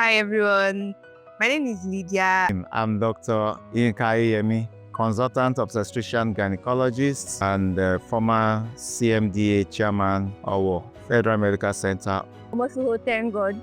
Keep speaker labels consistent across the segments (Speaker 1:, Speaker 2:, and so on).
Speaker 1: Hi everyone, my name is Lydia.
Speaker 2: I'm Dr. Yemi, consultant obstetrician gynecologist and former CMDA chairman of Federal Medical Center.
Speaker 3: Also, thank God,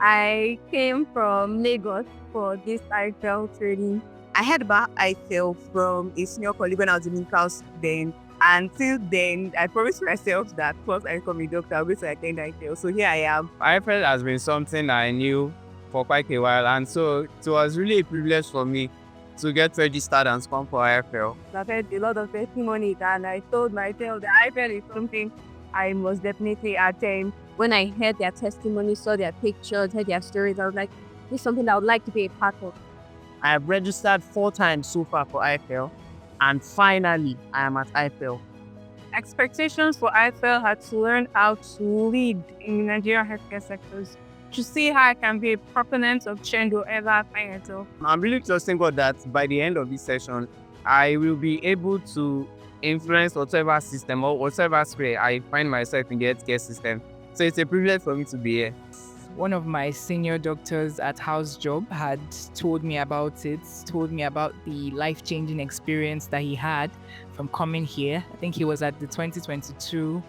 Speaker 3: I came from Lagos for this IfEHL training.
Speaker 1: I heard about IfEHL from a senior colleague when I was in medical then. And since then, I promised myself that once I become a doctor, I'll go to attend IfEHL. So here I am.
Speaker 4: IfEHL has been something I knew for quite a while, and so it was really a privilege for me to get registered and come for IfEHL.
Speaker 3: I've heard a lot of testimonies, and I told myself that IfEHL is something I must definitely attend. When I heard their testimonies, saw their pictures, heard their stories, I was like, this is something I would like to be a part of.
Speaker 5: I have registered 4 times so far for IfEHL, and finally, I am at IfEHL.
Speaker 3: Expectations for IfEHL had to learn how to lead in the Nigerian healthcare sectors, to see how I can be a proponent of change wherever I find myself.
Speaker 4: I'm really trusting God that by the end of this session, I will be able to influence whatever system or whatever sphere I find myself in the healthcare system. So it's a privilege for me to be here.
Speaker 6: One of my senior doctors at House Job had told me about it, told me about the life-changing experience that he had from coming here. I think he was at the 2022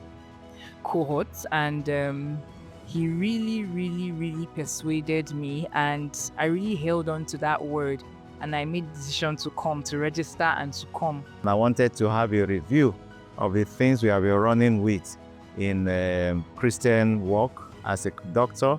Speaker 6: cohort, and he really persuaded me, and I really held on to that word, and I made the decision to come, to register and to come.
Speaker 2: I wanted to have a review of the things we have been running with in Christian work as a doctor,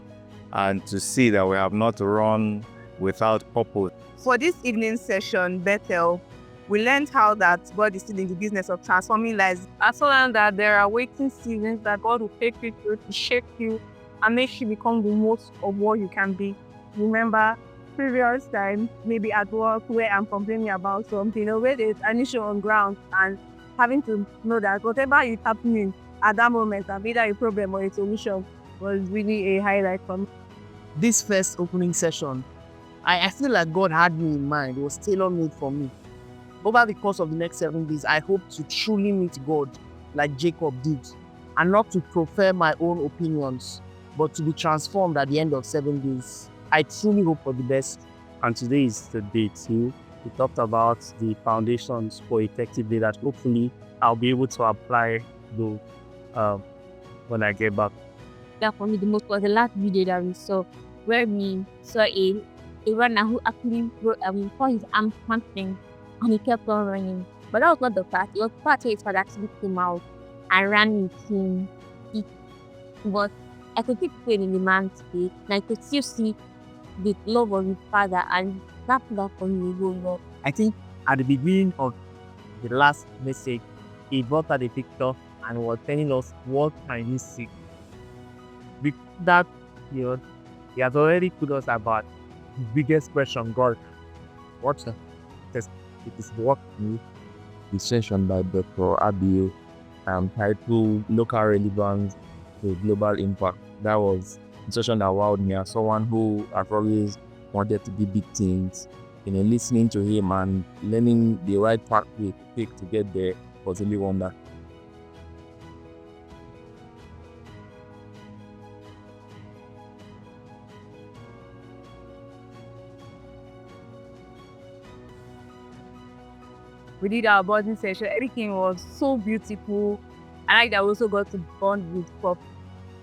Speaker 2: and to see that we have not run without purpose.
Speaker 1: For this evening session, Bethel, we learned how that God is still in the business of transforming lives.
Speaker 3: I saw learned that there are waiting seasons that God will take you through to shape you and make you become the most of what you can be. Remember, previous time, maybe at work where I'm complaining about something, where there's an issue on ground, and having to know that whatever is happening at that moment, either a problem or a solution, was really a highlight for me.
Speaker 5: This first opening session, I feel like God had me in mind. It was tailor-made for me. Over the course of the next 7 days, I hope to truly meet God like Jacob did, and not to prefer my own opinions, but to be transformed at the end of 7 days. I truly hope for the best.
Speaker 7: And today is the day 2. We talked about the foundations for effective day that hopefully I'll be able to apply those when I get back.
Speaker 3: That for me the most was the last video that we saw, where we saw a runner who actually saw his arm cramping and he kept on running. But that was not the fact. It was part where his father actually came out and ran with him. But I could keep praying in the man's face, and I could still see the love of his father, and that for me going up.
Speaker 7: I think at the beginning of the last message, he brought out a picture and was telling us what can he see. With that, he has already put us about the biggest question, God. What's the test? It is what me. The session by Dr. Abiyo titled Local Relevance to Global Impact. That was a session that wowed me as someone who has always wanted to do big things. Listening to him and learning the right pathway to take to get there was really wonderful.
Speaker 3: We did our bonding session. Everything was so beautiful. And I also got to bond with Pop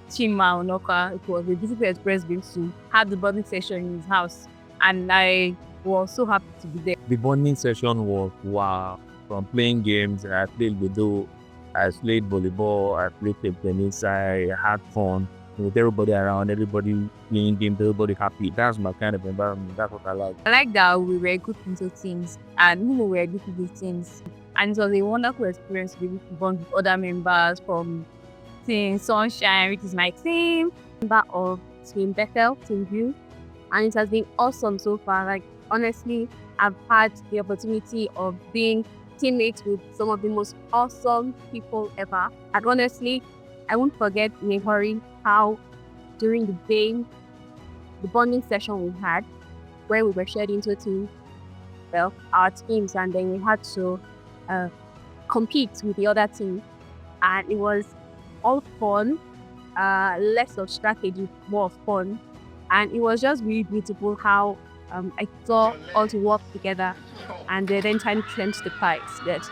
Speaker 3: Chima Onoka. It was a beautiful experience being to have the bonding session in his house. And I was so happy to be there.
Speaker 7: The bonding session was wow. From playing games, I played Ludo, I played volleyball, I played table tennis, I had fun with everybody around, everybody playing games, everybody happy. That's my kind of environment. That's what I like.
Speaker 3: I like that we were good into teams, and we were good into teams. And it was a wonderful experience to be able to bond with other members from Team Sunshine, which is my team, member of Team Bethel, Team View. And it has been awesome so far. Like, honestly, I've had the opportunity of being teammates with some of the most awesome people ever. And honestly, I won't forget in a hurry how during the day, the bonding session we had, where we were shared into our teams, and then we had to compete with the other team. And it was all fun, less of strategy, more of fun. And it was just really beautiful how I saw all to work together and they then trying to clench the pipes. That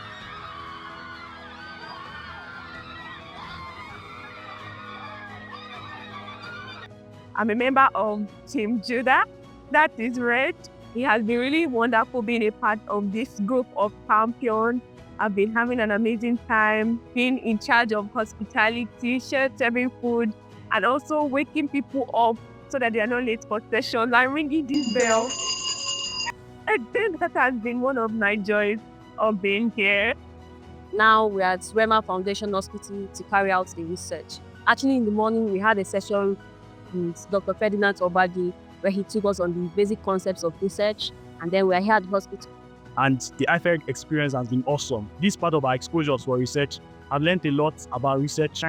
Speaker 1: I'm a member of Team Judah. That is red. It has been really wonderful being a part of this group of champions. I've been having an amazing time being in charge of hospitality, serving food, and also waking people up so that they are not late for sessions and ringing this bell. I think that has been one of my joys of being here.
Speaker 3: now we're at Rema Foundation Hospital to carry out the research. Actually, in the morning, we had a session with Dr. Ferdinand Obadi where he took us on the basic concepts of research, and then we're here at the hospital.
Speaker 7: And the IfEHL experience has been awesome. This part of our exposures for research, I've learned a lot about research.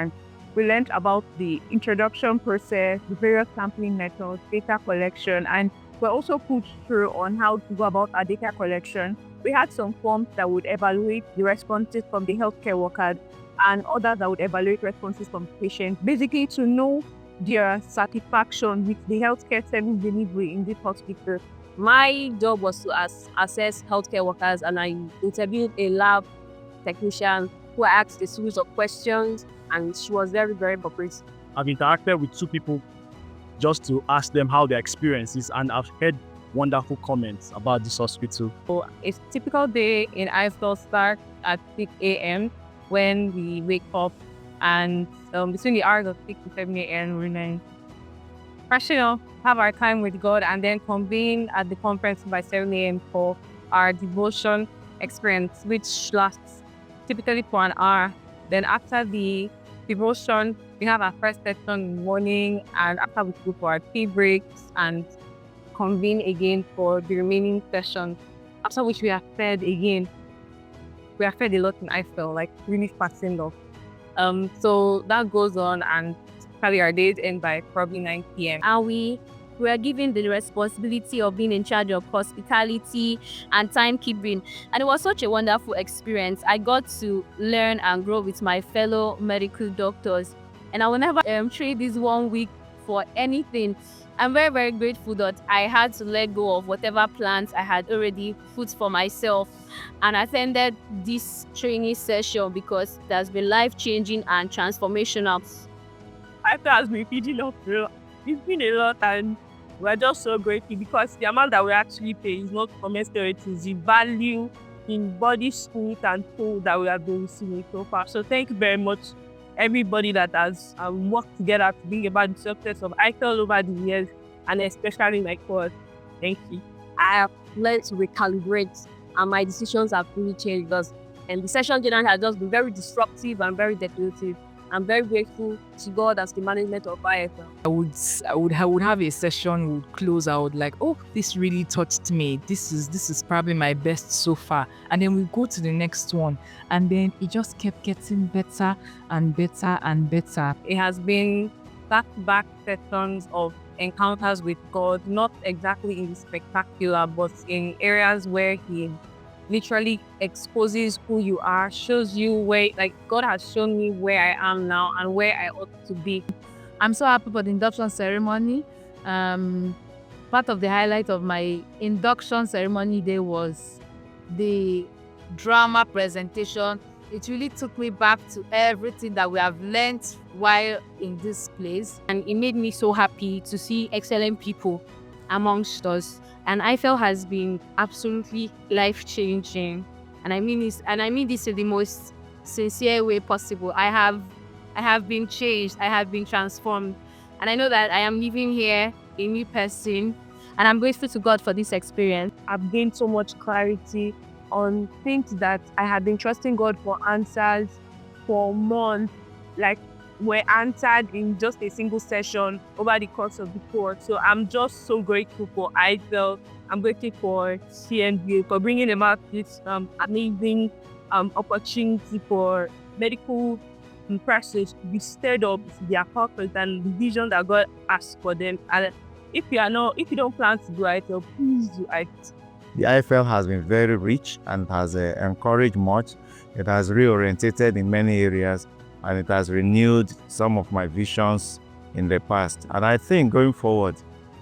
Speaker 1: We learned about the introduction process, the various sampling methods, data collection, and we're also put through on how to go about our data collection. We had some forms that would evaluate the responses from the healthcare workers and others that would evaluate responses from patients, basically to know their satisfaction with the healthcare service delivery in this hospital.
Speaker 3: My job was to assess healthcare workers, and I interviewed a lab technician who asked a series of questions, and she was very, very cooperative.
Speaker 7: I've interacted with 2 people just to ask them how their experience is, and I've heard wonderful comments about this hospital.
Speaker 3: A typical day in IfEHL starts at 6 a.m. when we wake up, and between the hours of 6 to 7 a.m. we're then freshen up, have our time with God, and then convene at the conference by 7 a.m. for our devotion experience, which lasts typically for an hour. Then after the devotion, we have our first session in the morning, and after we go for our tea breaks and convene again for the remaining session, after which we are fed again. We are fed a lot in IfEHL, like really fasting off. So that goes on, and probably our days end by probably 9 p.m.
Speaker 8: And we were given the responsibility of being in charge of hospitality and timekeeping. And it was such a wonderful experience. I got to learn and grow with my fellow medical doctors. And I will never trade this 1 week for anything. I'm very, very grateful that I had to let go of whatever plans I had already put for myself and attended this training session because it has been life-changing and transformational.
Speaker 1: IfEHL has been feeding us real. It's been a lot, and we're just so grateful because the amount that we actually pay is not commensurate to the value in body, spirit, and soul that we have been receiving so far. So thank you very much, everybody that has worked together to bring about the success of IfEHL over the years, and especially my course. Thank you.
Speaker 3: I have learned to recalibrate, and my decisions have really changed because the session generally has just been very disruptive and very definitive. I'm very grateful to God as the management of IfEHL.
Speaker 6: I would have a session, would close out like, oh, this really touched me. This is probably my best so far. And then we go to the next one. And then it just kept getting better and better and better.
Speaker 3: It has been back-to-back sessions of encounters with God, not exactly in spectacular, but in areas where He literally exposes who you are, shows you where, like God has shown me where I am now and where I ought to be.
Speaker 9: I'm so happy for the induction ceremony. Part of the highlight of my induction ceremony day was the drama presentation. It really took me back to everything that we have learned while in this place.
Speaker 8: And it made me so happy to see excellent people amongst us. And IfEHL has been absolutely life-changing. And I mean this in the most sincere way possible. I have been changed. I have been transformed. And I know that I am living here a new person. And I'm grateful to God for this experience.
Speaker 1: I've gained so much clarity on things that I had been trusting God for answers for months, like were answered in just a single session over the course of the course. So I'm just so grateful for IfEHL. I'm grateful for CNBA for bringing about this amazing opportunity for medical practice to be stirred up with their purpose and the vision that God has for them. And if you don't plan to do IfEHL, please do IfEHL.
Speaker 2: The IfEHL has been very rich and has encouraged much. It has reorientated in many areas, and it has renewed some of my visions in the past. And I think going forward,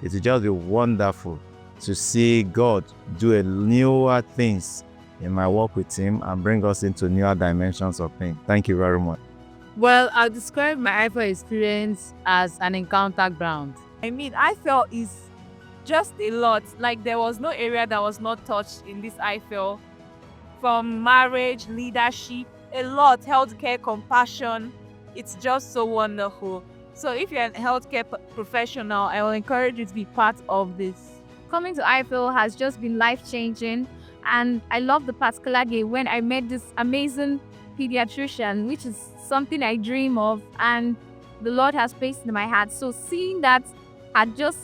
Speaker 2: It will just be wonderful to see God do newer things in my work with Him and bring us into newer dimensions of things. Thank you very much.
Speaker 9: Well, I'll describe my IfEHL experience as an encounter ground.
Speaker 1: I mean, IfEHL is just a lot. Like, there was no area that was not touched in this IfEHL. From marriage, leadership, a lot, healthcare, compassion. It's just so wonderful. So if you're a healthcare professional, I will encourage you to be part of this.
Speaker 3: Coming to IfEHL has just been life-changing, and I love the particular day when I met this amazing pediatrician, which is something I dream of, and the Lord has placed in my heart. So seeing that had just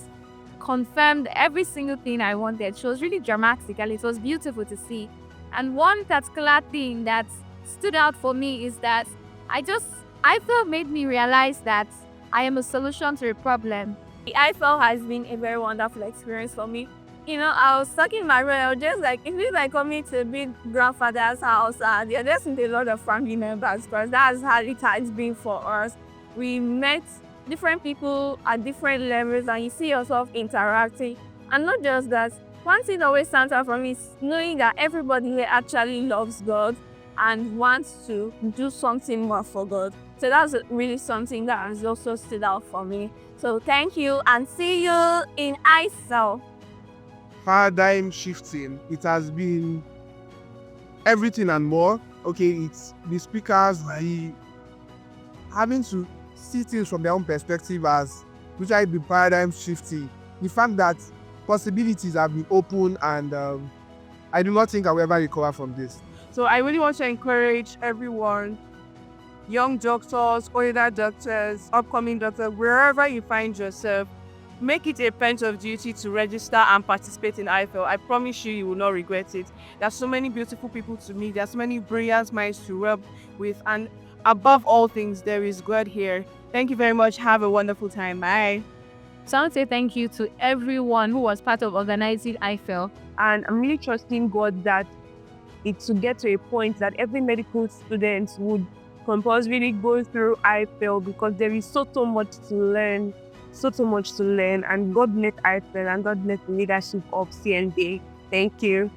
Speaker 3: confirmed every single thing I wanted. She was really dramatic, and it was beautiful to see. And one particular thing that stood out for me is that IfEHL made me realize that I am a solution to a problem.
Speaker 1: IfEHL has been a very wonderful experience for me. You know, I was talking in my room, I was just like, it feels like coming to a big grandfather's house, and you're just with a lot of family members, because that's how it has been for us. We met different people at different levels, and you see yourself interacting. And not just that, one thing that always stands out for me is knowing that everybody here actually loves God and wants to do something more for God. So that's really something that has also stood out for me. So thank you, and see you in IfEHL.
Speaker 10: Paradigm shifting. It has been everything and more. Okay, it's the speakers, having to see things from their own perspective as which I be paradigm shifting. The fact that possibilities have been open, and I do not think I will ever recover from this.
Speaker 1: So I really want to encourage everyone, young doctors, older doctors, upcoming doctors, wherever you find yourself, make it a point of duty to register and participate in IfEHL. I promise you, you will not regret it. There's so many beautiful people to meet. There's so many brilliant minds to work with. And above all things, there is God here. Thank you very much. Have a wonderful time. Bye.
Speaker 3: So I want to say thank you to everyone who was part of organizing IfEHL.
Speaker 1: And I'm really trusting God that it to get to a point that every medical student would compulsorily go through IfEHL, because there is so much to learn. So much to learn, and God bless IfEHL, and God bless the leadership of CND. Thank you.